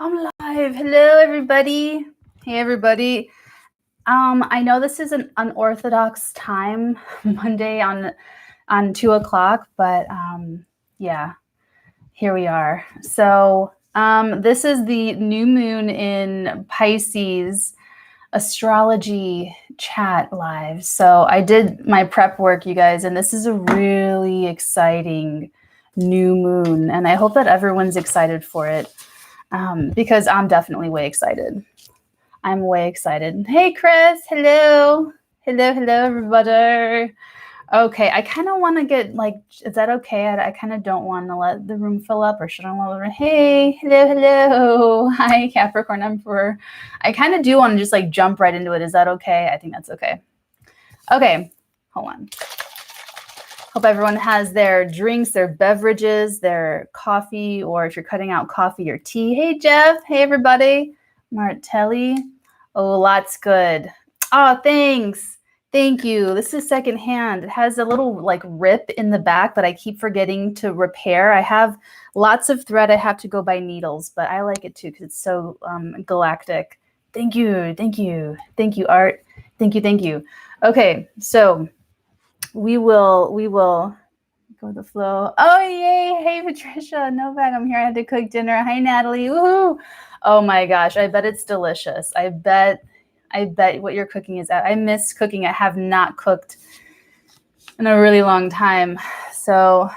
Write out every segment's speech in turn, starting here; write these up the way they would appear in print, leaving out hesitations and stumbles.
I'm live. Hello, everybody. Hey, everybody. I know this is an unorthodox time, Monday on 2:00, but yeah, here we are. So this is the new moon in Pisces astrology chat live. So I did my prep work, you guys, and this is a really exciting new moon, and I hope that everyone's excited for it. Because I'm definitely way excited. I'm way excited. Hey, Chris. Hello. Hello, everybody. Okay, I kind of want to get is that okay? I kind of don't want to let the room fill up, or should I let the room? Hey, hello. Hi, Capricorn Emperor. I kind of do want to just jump right into it. Is that okay? I think that's okay. Okay, hold on. Hope everyone has their drinks, their beverages, their coffee, or if you're cutting out coffee or tea. Hey, Jeff. Hey, everybody. Martelli. Oh, lots good. Oh, thanks. Thank you. This is secondhand. It has a little rip in the back that I keep forgetting to repair. I have lots of thread. I have to go buy needles, but I like it too because it's so galactic. Thank you. Thank you. Thank you, Art. Thank you. Thank you. Okay, so we will go with the flow. Oh, yay. Hey, Patricia. Novak, I'm here. I had to cook dinner. Hi, Natalie. Woohoo. Oh my gosh. I bet it's delicious. I bet what you're cooking is. I miss cooking. I have not cooked in a really long time. So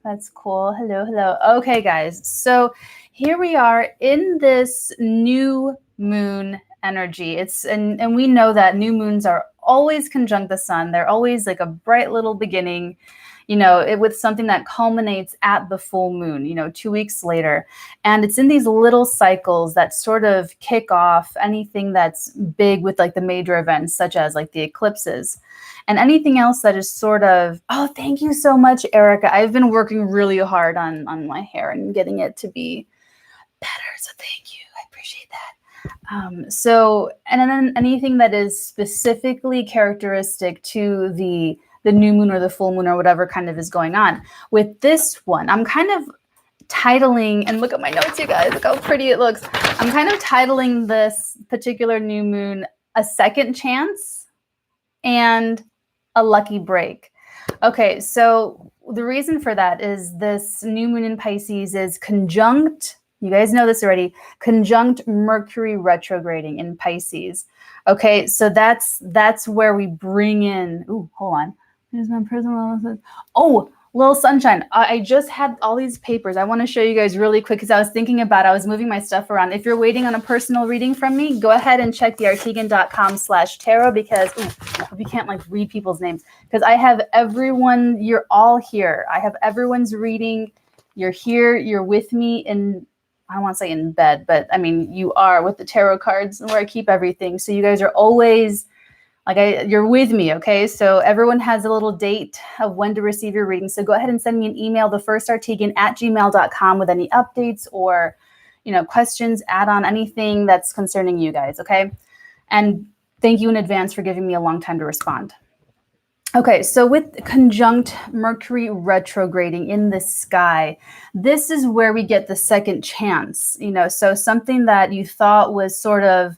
that's cool. Hello. Okay, guys. So here we are in this new moon energy. And we know that new moons are always conjunct the sun. They're always like a bright little beginning, with something that culminates at the full moon, 2 weeks later. And it's in these little cycles that sort of kick off anything that's big with the major events, such as the eclipses. And anything else that is sort of, oh, thank you so much, Erica. I've been working really hard on my hair and getting it to be better. So thank you. I appreciate that. So, and then anything that is specifically characteristic to the new moon or the full moon or whatever kind of is going on. With this one, I'm kind of titling, and look at my notes, you guys, look how pretty it looks. I'm kind of titling this particular new moon a second chance and a lucky break. Okay, so the reason for that is this new moon in Pisces is conjunct, you guys know this already, conjunct Mercury retrograding in Pisces. Okay, so that's where we bring in, ooh, hold on. Here's my personal, oh, little sunshine. I just had all these papers. I want to show you guys really quick because I was moving my stuff around. If you're waiting on a personal reading from me, go ahead and check theartegan.com/tarot because I hope you can't read people's names because I have everyone, you're all here. I have everyone's reading. You're here, you're with me in, I don't want to say in bed, but I mean, you are with the tarot cards where I keep everything. So you guys are always you're with me, okay? So everyone has a little date of when to receive your reading. So go ahead and send me an email, thefirstartegan@gmail.com with any updates or, questions, add on anything that's concerning you guys, okay? And thank you in advance for giving me a long time to respond. Okay, so with conjunct Mercury retrograding in the sky, this is where we get the second chance, so something that you thought was sort of,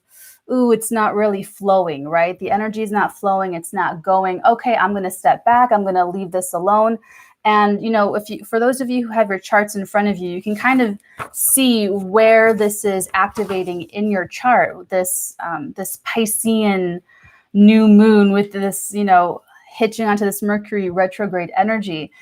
ooh, it's not really flowing, right? The energy is not flowing. It's not going, okay, I'm going to step back. I'm going to leave this alone. And, for those of you who have your charts in front of you, you can kind of see where this is activating in your chart, this Piscean new moon with this, hitching onto this Mercury retrograde energy,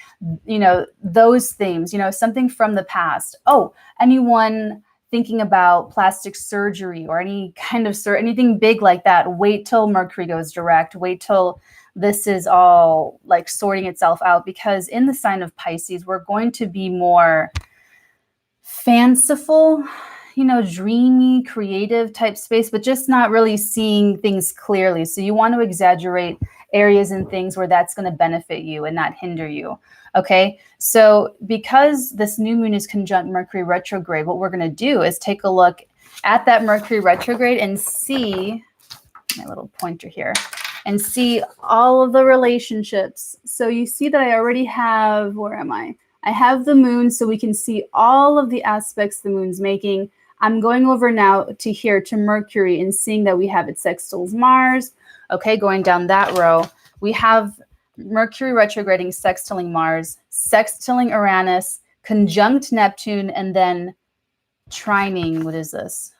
those themes, something from the past. Oh, anyone thinking about plastic surgery or any kind of anything big like that, wait till Mercury goes direct. Wait till this is all sorting itself out, because in the sign of Pisces, we're going to be more fanciful, dreamy, creative type space, but just not really seeing things clearly. So you want to exaggerate areas and things where that's going to benefit you and not hinder you. Okay, so because this new moon is conjunct Mercury retrograde, what we're going to do is take a look at that Mercury retrograde and see, my little pointer here, and see all of the relationships. So you see that I already have, where am I? I have the moon, so we can see all of the aspects the moon's making. I'm going over now to here to Mercury and seeing that we have it sextiles Mars. Okay, going down that row, we have Mercury retrograding, sextiling Mars, sextiling Uranus, conjunct Neptune, and then trining. What is this?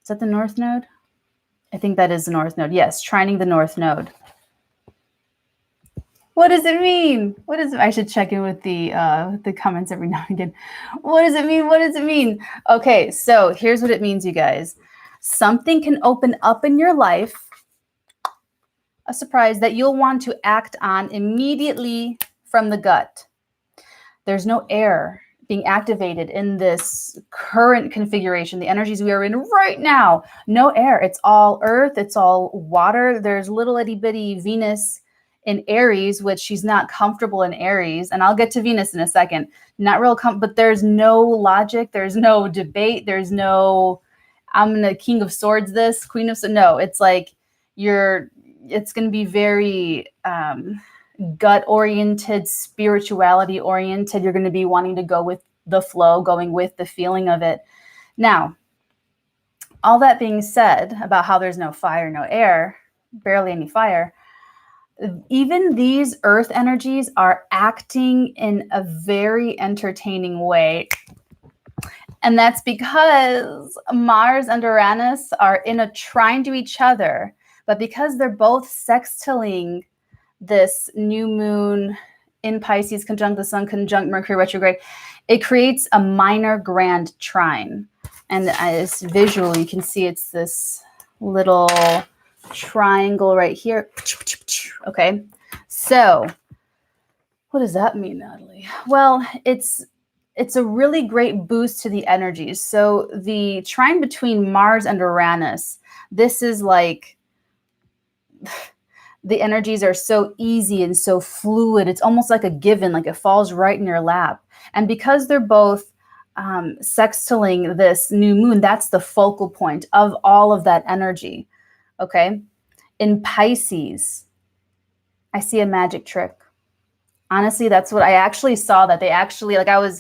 Is that the North Node? I think that is the North Node. Yes, trining the North Node. What does it mean? What is it? I should check in with the comments every now and again. What does it mean? What does it mean? Okay, so here's what it means, you guys. Something can open up in your life, a surprise that you'll want to act on immediately from the gut. There's no air being activated in this current configuration, the energies we are in right now. No air. It's all earth. It's all water. There's little itty bitty Venus in Aries, which she's not comfortable in Aries. And I'll get to Venus in a second. Not real, but there's no logic. There's no debate. There's no, I'm the King of Swords, this Queen of Swords. No, it's like it's going to be very gut oriented, spirituality oriented. You're going to be wanting to go with the flow, going with the feeling of it. Now, all that being said about how there's no fire, no air, barely any fire, even these earth energies are acting in a very entertaining way. And that's because Mars and Uranus are in a trine to each other. But because they're both sextiling this new moon in Pisces, conjunct the sun, conjunct Mercury retrograde, it creates a minor grand trine. And as visual, you can see it's this little triangle right here. Okay, so what does that mean, Natalie? Well, it's a really great boost to the energies. So the trine between Mars and Uranus, this is like the energies are so easy and so fluid. It's almost like a given, like it falls right in your lap. And because they're both sextiling this new moon, that's the focal point of all of that energy. Okay. In Pisces, I see a magic trick. Honestly, that's what I actually saw, that they actually, like, I'll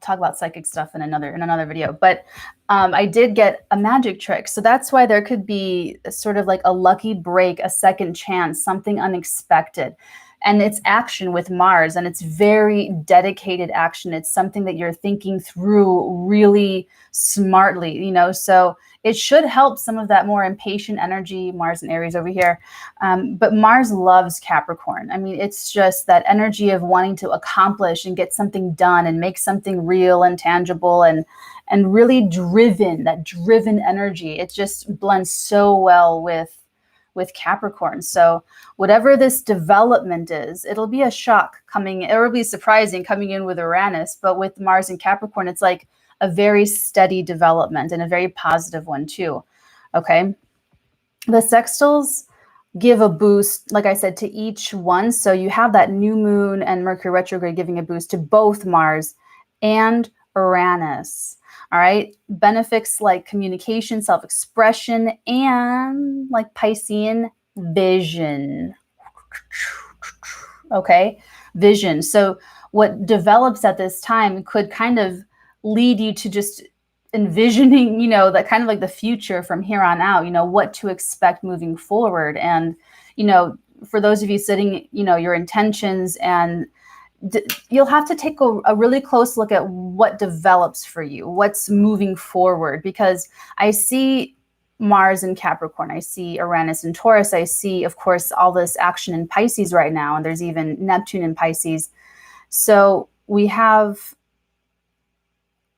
talk about psychic stuff in another video, but I did get a magic trick. So that's why there could be sort of like a lucky break, a second chance, something unexpected. And it's action with Mars, and it's very dedicated action. It's something that you're thinking through really smartly, you know, so it should help some of that more impatient energy, Mars and Aries over here. But Mars loves Capricorn. I mean, it's just that energy of wanting to accomplish and get something done and make something real and tangible and really driven, that driven energy. It just blends so well with Capricorn. So whatever this development is, it'll be a shock coming, it will be surprising coming in with Uranus, but with Mars and Capricorn, it's like a very steady development and a very positive one too. Okay. The sextiles give a boost, like I said, to each one. So you have that new moon and Mercury retrograde giving a boost to both Mars and Uranus. All right. Benefits like communication, self-expression, and like Piscean vision. Okay. Vision. So what develops at this time could kind of lead you to just envisioning, you know, that kind of like the future from here on out, you know, what to expect moving forward. And, you know, for those of you sitting, you know, your intentions, and you'll have to take a really close look at what develops for you, what's moving forward, because I see Mars in Capricorn, I see Uranus in Taurus, I see, of course, all this action in Pisces right now, and there's even Neptune in Pisces. So we have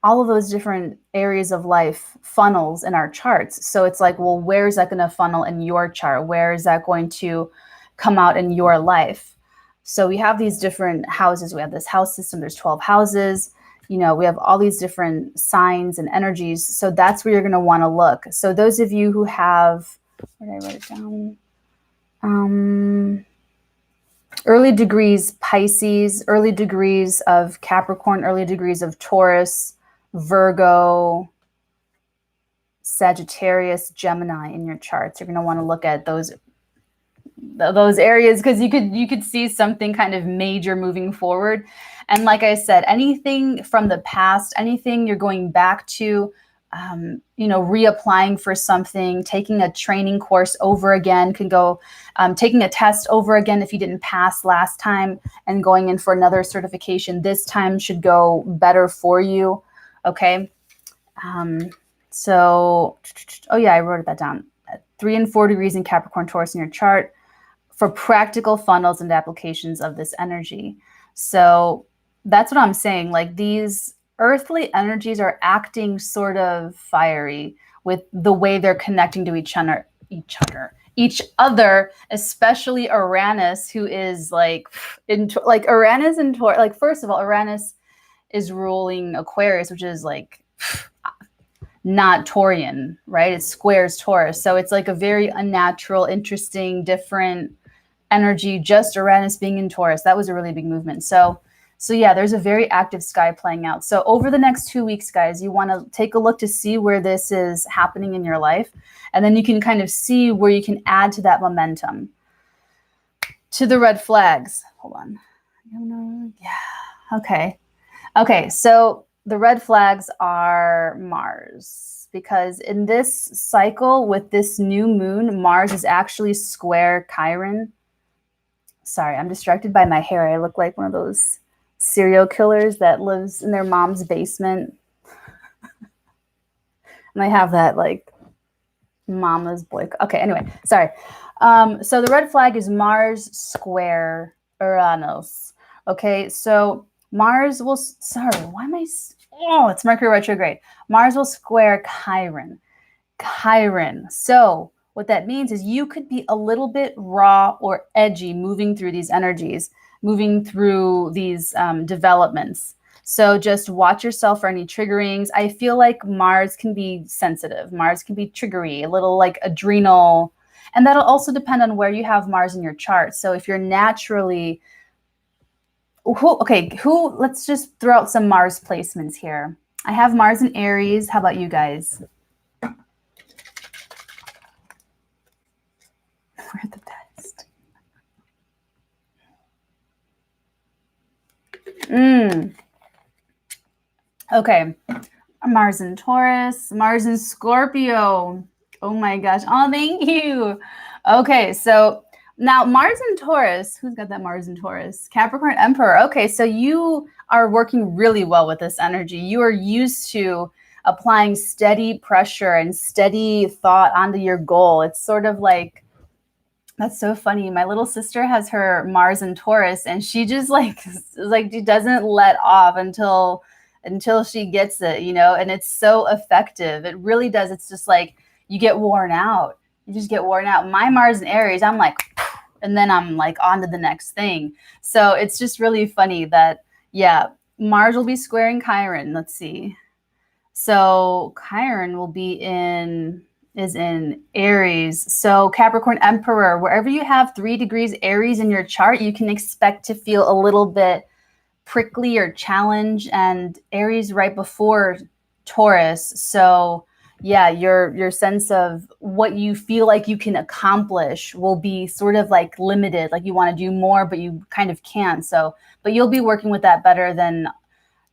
all of those different areas of life funnels in our charts. So it's like, well, where is that going to funnel in your chart? Where is that going to come out in your life? So we have these different houses. We have this house system. There's 12 houses. You know, we have all these different signs and energies. So that's where you're going to want to look. So those of you who have, where did I write it down? Early degrees Pisces, early degrees of Capricorn, early degrees of Taurus, Virgo, Sagittarius, Gemini in your charts. You're going to want to look at those those areas, because you could see something kind of major moving forward. And like I said, anything from the past, anything you're going back to, reapplying for something, taking a training course over again, can go taking a test over again if you didn't pass last time, and going in for another certification this time should go better for you. Okay. So, oh yeah, I wrote that down. 3 and 4 degrees in Capricorn, Taurus in your chart for practical funnels and applications of this energy. So that's what I'm saying. Like, these earthly energies are acting sort of fiery with the way they're connecting to each other, especially Uranus, who is like Uranus and Taurus. Like, first of all, Uranus is ruling Aquarius, which is like not Taurian, right? It squares Taurus. So it's like a very unnatural, interesting, different energy, just Uranus being in Taurus. That was a really big movement. So yeah, there's a very active sky playing out. So over the next 2 weeks, guys, you want to take a look to see where this is happening in your life. And then you can kind of see where you can add to that momentum. To the red flags. Hold on. Yeah. Okay. So the red flags are Mars, because in this cycle with this new moon, Mars is actually square Chiron. Sorry, I'm distracted by my hair. I look like one of those serial killers that lives in their mom's basement. And I have that like mama's boy. Okay, anyway, sorry. So the red flag is Mars square Uranus. Okay, so Mars will, it's Mercury retrograde. Mars will square Chiron. So what that means is you could be a little bit raw or edgy moving through these energies, moving through these developments. So just watch yourself for any triggerings. I feel like Mars can be sensitive. Mars can be triggery, a little like adrenal. And that'll also depend on where you have Mars in your chart. So if you're naturally, let's just throw out some Mars placements here. I have Mars in Aries. How about you guys? We're the best. Okay. Mars in Taurus, Mars in Scorpio. Oh my gosh. Oh, thank you. Okay. So now Mars in Taurus, who's got that Mars in Taurus? Capricorn Emperor. Okay. So you are working really well with this energy. You are used to applying steady pressure and steady thought onto your goal. It's sort of like, that's so funny. My little sister has her Mars in Taurus, and she just like she doesn't let off until she gets it, and it's so effective. It really does. It's just like you get worn out. You just get worn out. My Mars in Aries, I'm like, and then I'm like on to the next thing. So it's just really funny that, yeah, Mars will be squaring Chiron. Let's see. So Chiron will be is in Aries. So Capricorn Emperor, wherever you have 3 degrees Aries in your chart, you can expect to feel a little bit prickly or challenge, and Aries right before Taurus. So yeah, your sense of what you feel like you can accomplish will be sort of like limited, like you want to do more, but you kind of can't. So, but you'll be working with that better than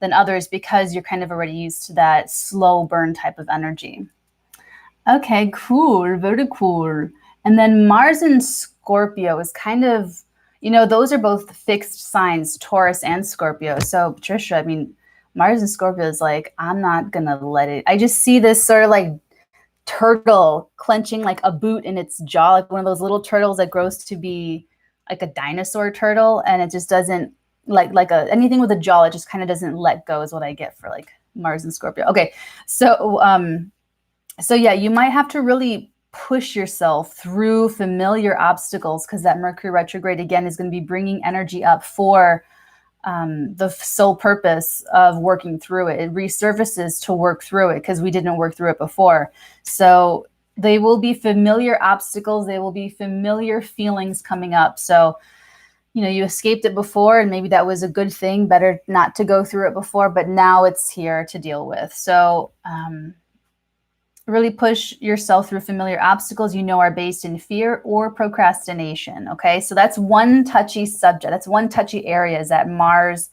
others because you're kind of already used to that slow burn type of energy. Okay, cool. Very cool. And then Mars in Scorpio is kind of, those are both fixed signs, Taurus and Scorpio. So Patricia, I mean, Mars in Scorpio is like, I'm not going to let it. I just see this sort of like turtle clenching like a boot in its jaw, like one of those little turtles that grows to be like a dinosaur turtle. And it just doesn't anything with a jaw, it just kind of doesn't let go is what I get for like Mars and Scorpio. Okay. So yeah, you might have to really push yourself through familiar obstacles, because that Mercury retrograde again is going to be bringing energy up for the sole purpose of working through it. It resurfaces to work through it because we didn't work through it before. So they will be familiar obstacles. They will be familiar feelings coming up. So, you escaped it before, and maybe that was a good thing. Better not to go through it before, but now it's here to deal with. So, really push yourself through familiar obstacles you know are based in fear or procrastination. Okay, so that's one touchy subject. That's one touchy area, is that Mars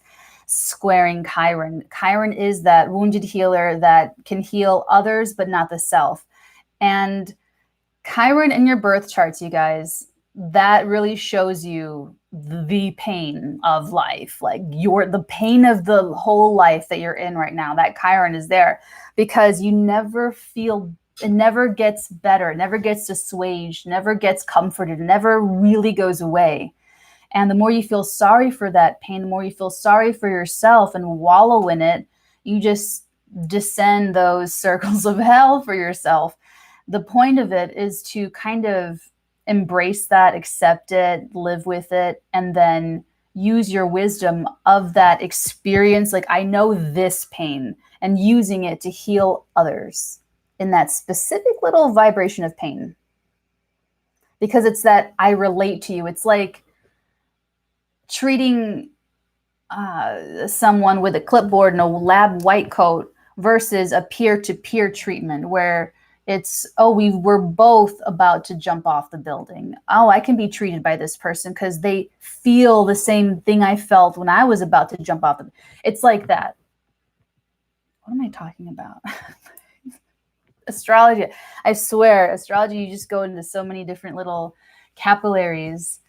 squaring Chiron. Chiron is that wounded healer that can heal others but not the self. And Chiron in your birth charts, you guys, that really shows you the pain of life, like the pain of the whole life that you're in right now. That Chiron is there because you never feel, it never gets better, it never gets assuaged, never gets comforted, it never really goes away. And the more you feel sorry for that pain, the more you feel sorry for yourself and wallow in it, you just descend those circles of hell for yourself. The point of it is to kind of embrace that, accept it, live with it, and then use your wisdom of that experience. Like, I know this pain, and using it to heal others in that specific little vibration of pain. Because it's that I relate to you. It's like treating someone with a clipboard and a lab white coat versus a peer-to-peer treatment where it's, oh, we were both about to jump off the building. Oh, I can be treated by this person because they feel the same thing I felt when I was about to jump off. It's like that. What am I talking about? Astrology. I swear, astrology, you just go into so many different little capillaries.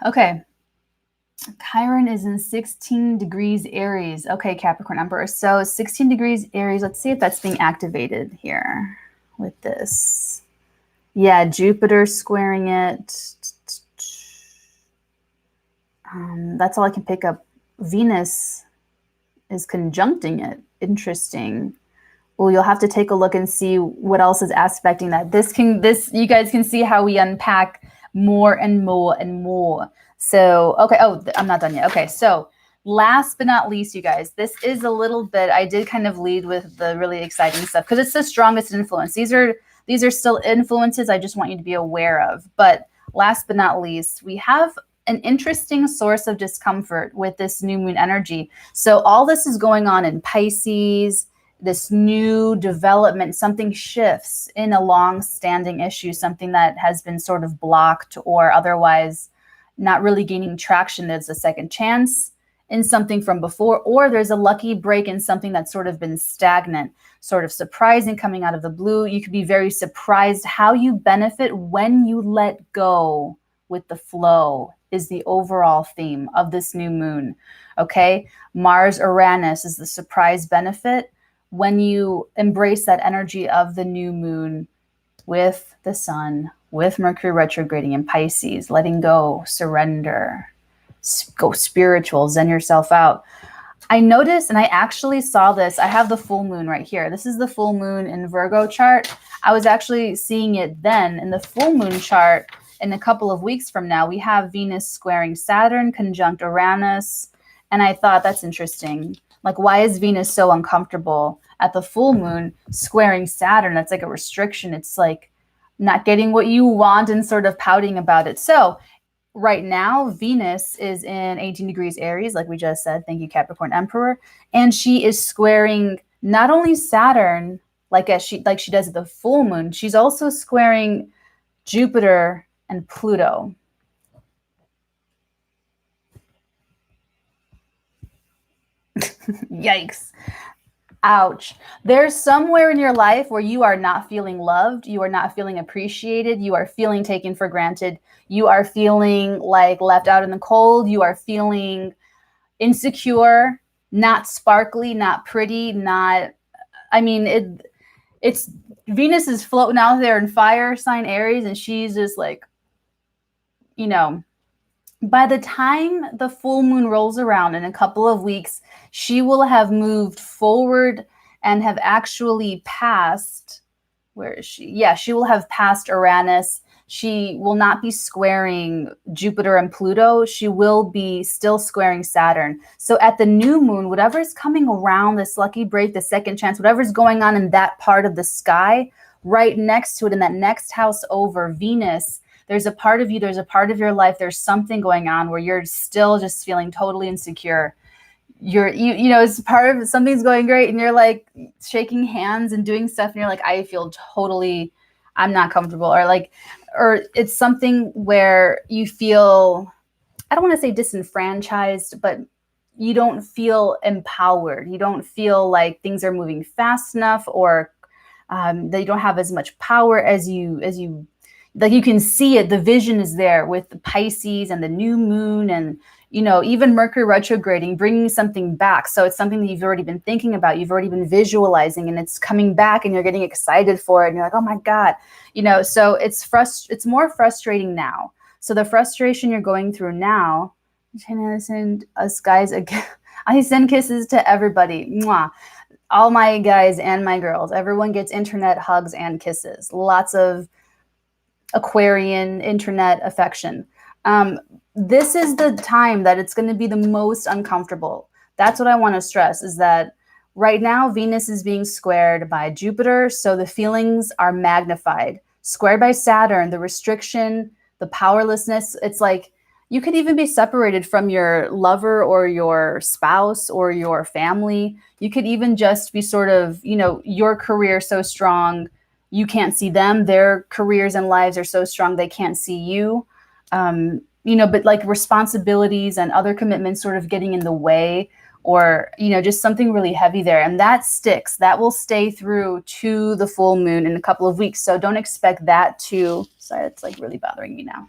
Okay. Chiron is in 16 degrees Aries. Okay, Capricorn Emperor. So 16 degrees Aries. Let's see if that's being activated here with this. Yeah, Jupiter squaring it. That's all I can pick up. Venus is conjuncting it. Interesting. Well, you'll have to take a look and see what else is aspecting that. You guys can see how we unpack more and more and more. So, okay. Oh, I'm not done yet. Okay. So last but not least, you guys, this is a little bit, I did kind of lead with the really exciting stuff because it's the strongest influence. These are still influences I just want you to be aware of. But last but not least, we have an interesting source of discomfort with this new moon energy. So all this is going on in Pisces, this new development, something shifts in a long-standing issue, something that has been sort of blocked or otherwise not really gaining traction. There's a second chance in something from before, or there's a lucky break in something that's sort of been stagnant, sort of surprising coming out of the blue. You could be very surprised how you benefit when you let go with the flow is the overall theme of this new moon. Okay. Mars Uranus is the surprise benefit when you embrace that energy of the new moon with the sun, with Mercury retrograding in Pisces, letting go, surrender, go spiritual, zen yourself out. I noticed, and I actually saw this, I have the full moon right here. This is the full moon in Virgo chart. I was actually seeing it then in the full moon chart. In a couple of weeks from now, we have Venus squaring Saturn, conjunct Uranus. And I thought, that's interesting. Like, why is Venus so uncomfortable at the full moon squaring Saturn? That's like a restriction. It's like not getting what you want and sort of pouting about it. So right now, Venus is in 18 degrees Aries, like we just said. Thank you, Capricorn Emperor. And she is squaring not only Saturn, like she does at the full moon, she's also squaring Jupiter and Pluto. Yikes. Ouch. There's somewhere in your life where you are not feeling loved, you are not feeling appreciated, you are feeling taken for granted, you are feeling like left out in the cold, you are feeling insecure, not sparkly, not pretty, it's Venus is floating out there in fire sign Aries, and she's just like, by the time the full moon rolls around in a couple of weeks, she will have moved forward and have actually passed, where is she? Yeah, she will have passed Uranus. She will not be squaring Jupiter and Pluto. She will be still squaring Saturn. So at the new moon, whatever's coming around, this lucky break, the second chance, whatever's going on in that part of the sky, right next to it in that next house over, Venus, there's a part of you, there's a part of your life, there's something going on where you're still just feeling totally insecure. you know, it's part of something's going great and you're like shaking hands and doing stuff and you're like, I feel totally, I'm not comfortable, or like, or it's something where you feel, I don't want to say disenfranchised, but you don't feel empowered. You don't feel like things are moving fast enough, or that you don't have as much power as you like. You can see it. The vision is there with the Pisces and the new moon, and you know, even Mercury retrograding, bringing something back. So it's something that you've already been thinking about. You've already been visualizing, and it's coming back, and you're getting excited for it. And you're like, oh my God, you know. So it's more frustrating now. So the frustration you're going through now, I'm trying to send us guys again. I send kisses to everybody. Mwah. All my guys and my girls. Everyone gets internet hugs and kisses. Lots of Aquarian internet affection. This is the time that it's going to be the most uncomfortable. That's what I want to stress, is that right now Venus is being squared by Jupiter, so the feelings are magnified. Squared by Saturn, the restriction, the powerlessness. It's like you could even be separated from your lover or your spouse or your family. You could even just be sort of, you know, your career so strong, you can't see them. Their careers and lives are so strong, they can't see you. You know, but like responsibilities and other commitments sort of getting in the way, or, you know, just something really heavy there. And that sticks. That will stay through to the full moon in a couple of weeks. So don't expect that to, sorry, it's like really bothering me now.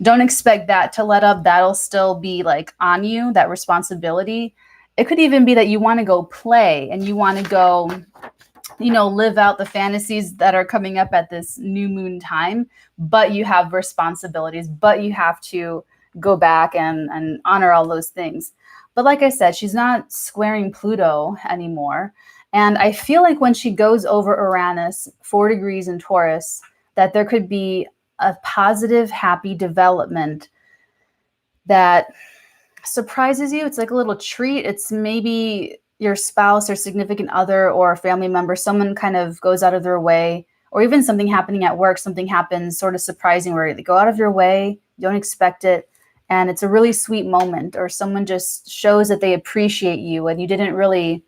Don't expect that to let up. That'll still be like on you, that responsibility. It could even be that you want to go play and you want to go, you know, live out the fantasies that are coming up at this new moon time, but you have responsibilities, but you have to go back and honor all those things. But like I said, she's not squaring Pluto anymore. And I feel like when she goes over Uranus, 4 degrees in Taurus, that there could be a positive, happy development that surprises you. It's like a little treat. It's maybe your spouse or significant other or a family member, someone kind of goes out of their way, or even something happening at work, something happens sort of surprising where they go out of your way, you don't expect it, and it's a really sweet moment, or someone just shows that they appreciate you and you didn't really,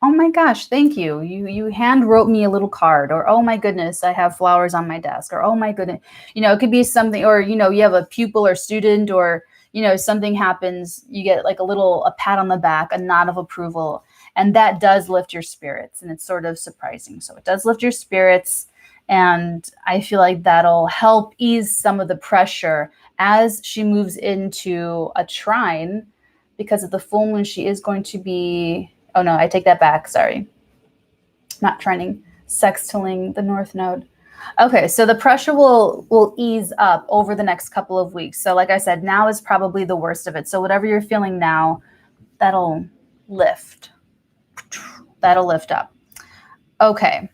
oh my gosh, thank you. You hand wrote me a little card, or oh my goodness, I have flowers on my desk, or oh my goodness, you know, it could be something, or, you know, you have a pupil or student, or, you know, something happens, you get like a pat on the back, a nod of approval, and that does lift your spirits, and it's sort of surprising. So it does lift your spirits, and I feel like that'll help ease some of the pressure as she moves into a trine, because of the full moon, she is going to be, oh no, I take that back. Sorry. Not trining, sextiling the North Node. Okay, so the pressure will ease up over the next couple of weeks. So like I said, now is probably the worst of it. So whatever you're feeling now, that'll lift. That'll lift up. Okay,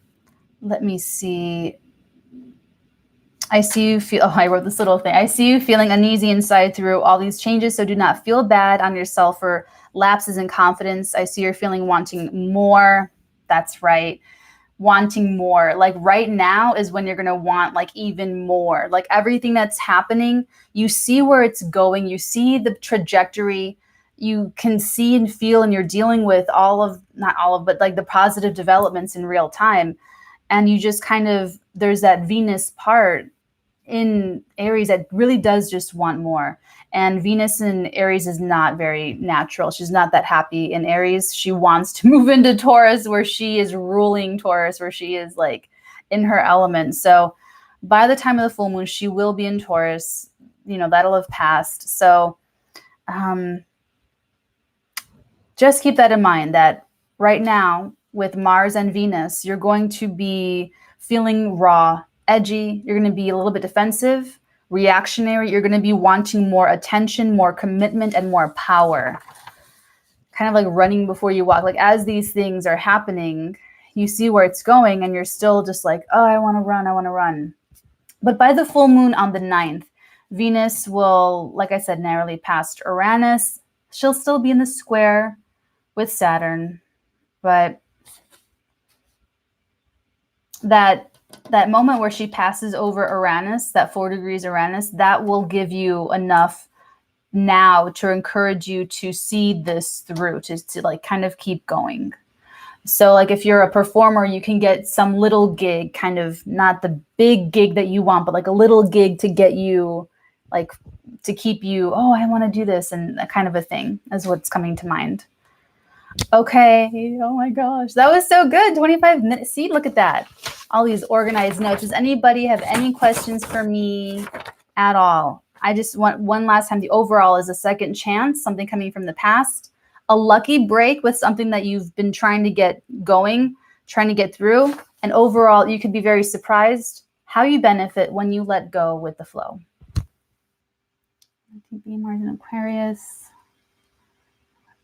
let me see. I see you feel, oh, I wrote this little thing. I see you feeling uneasy inside through all these changes, so do not feel bad on yourself for lapses in confidence. I see you're feeling wanting more. That's right. Wanting more. Like right now is when you're going to want like even more. Like everything that's happening, you see where it's going. You see the trajectory. You can see and feel, and you're dealing with all of, not all of, but like the positive developments in real time. And you just kind of, there's that Venus part in Aries that really does just want more. And Venus in Aries is not very natural. She's not that happy in Aries. She wants to move into Taurus, where she is ruling Taurus, where she is like in her element. So by the time of the full moon, she will be in Taurus. You know, that'll have passed. So just keep that in mind, that right now with Mars and Venus, you're going to be feeling raw, edgy. You're going to be a little bit defensive, reactionary. You're going to be wanting more attention, more commitment, and more power. Kind of like running before you walk. Like as these things are happening, you see where it's going, and you're still just like, oh, I want to run, I want to run. But by the full moon on the 9th, Venus will, like I said, narrowly past Uranus. She'll still be in the square with Saturn, but that moment where she passes over Uranus, that 4 degrees Uranus, that will give you enough now to encourage you to see this through, to like kind of keep going. So like if you're a performer, you can get some little gig, kind of not the big gig that you want, but like a little gig to get you, like to keep you, oh, I want to do this, and that kind of a thing is what's coming to mind. Okay. Oh my gosh. That was so good. 25 minutes. See, look at that. All these organized notes. Does anybody have any questions for me at all? I just want one last time. The overall is a second chance, something coming from the past, a lucky break with something that you've been trying to get going, trying to get through. And overall, you could be very surprised how you benefit when you let go with the flow. Mars and Aquarius.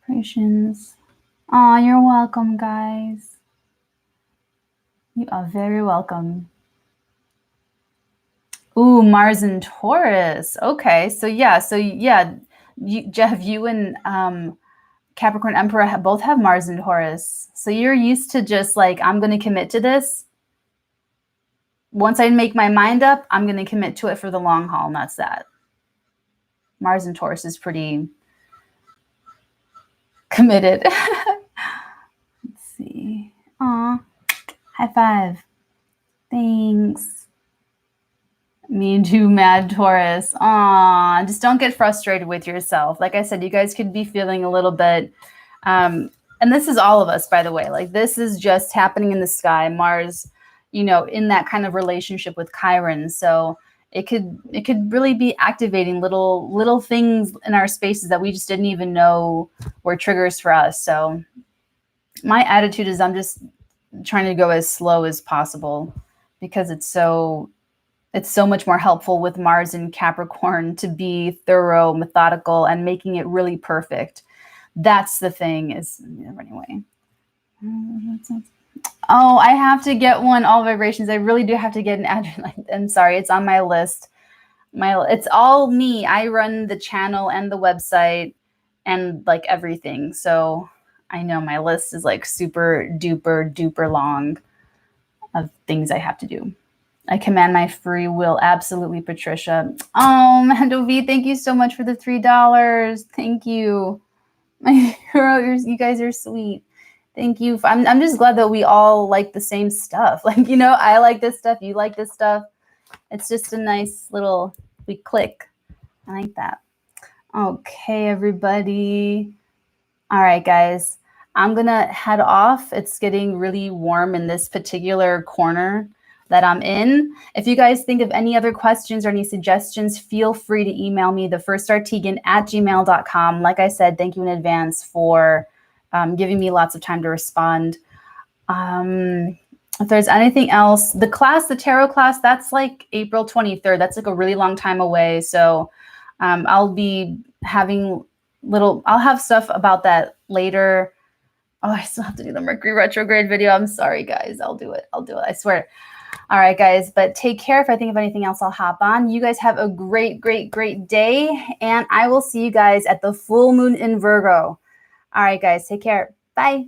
Vibrations. Oh, you're welcome, guys. You are very welcome. Ooh, Mars and Taurus. Okay, so yeah, Jeff, you and Capricorn Emperor both have Mars and Taurus. So you're used to just like, I'm going to commit to this. Once I make my mind up, I'm going to commit to it for the long haul, and that's that. Mars and Taurus is pretty committed. Let's see. Aw, high five. Thanks. Me too, Mad Taurus. Aw, just don't get frustrated with yourself. Like I said, you guys could be feeling a little bit, and this is all of us, by the way. Like this is just happening in the sky. Mars, you know, in that kind of relationship with Chiron. So it could really be activating little things in our spaces that we just didn't even know were triggers for us. So my attitude is I'm just trying to go as slow as possible, because it's so much more helpful with Mars in Capricorn to be thorough, methodical, and making it really perfect. That's the thing is, anyway. Oh, I have to get one, all vibrations. I really do have to get an address. I'm sorry, it's on my list. It's all me. I run the channel and the website and like everything. So I know my list is like super duper long of things I have to do. I command my free will. Absolutely, Patricia. Oh, Mando V, thank you so much for the $3. Thank you. My hero, you guys are sweet. Thank you. I'm just glad that we all like the same stuff. Like, you know, I like this stuff. You like this stuff. It's just a nice little, we click. I like that. Okay, everybody. All right, guys. I'm going to head off. It's getting really warm in this particular corner that I'm in. If you guys think of any other questions or any suggestions, feel free to email me, thefirststtegan@gmail.com. Like I said, thank you in advance for giving me lots of time to respond. If there's anything else, the tarot class, that's like April 23rd. That's like a really long time away. So I'll be having I'll have stuff about that later. Oh, I still have to do the Mercury retrograde video. I'm sorry, guys. I'll do it. I swear. All right, guys, but take care. If I think of anything else, I'll hop on. You guys have a great day, and I will see you guys at the full moon in Virgo. All right, guys, take care. Bye.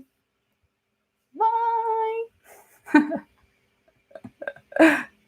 Bye.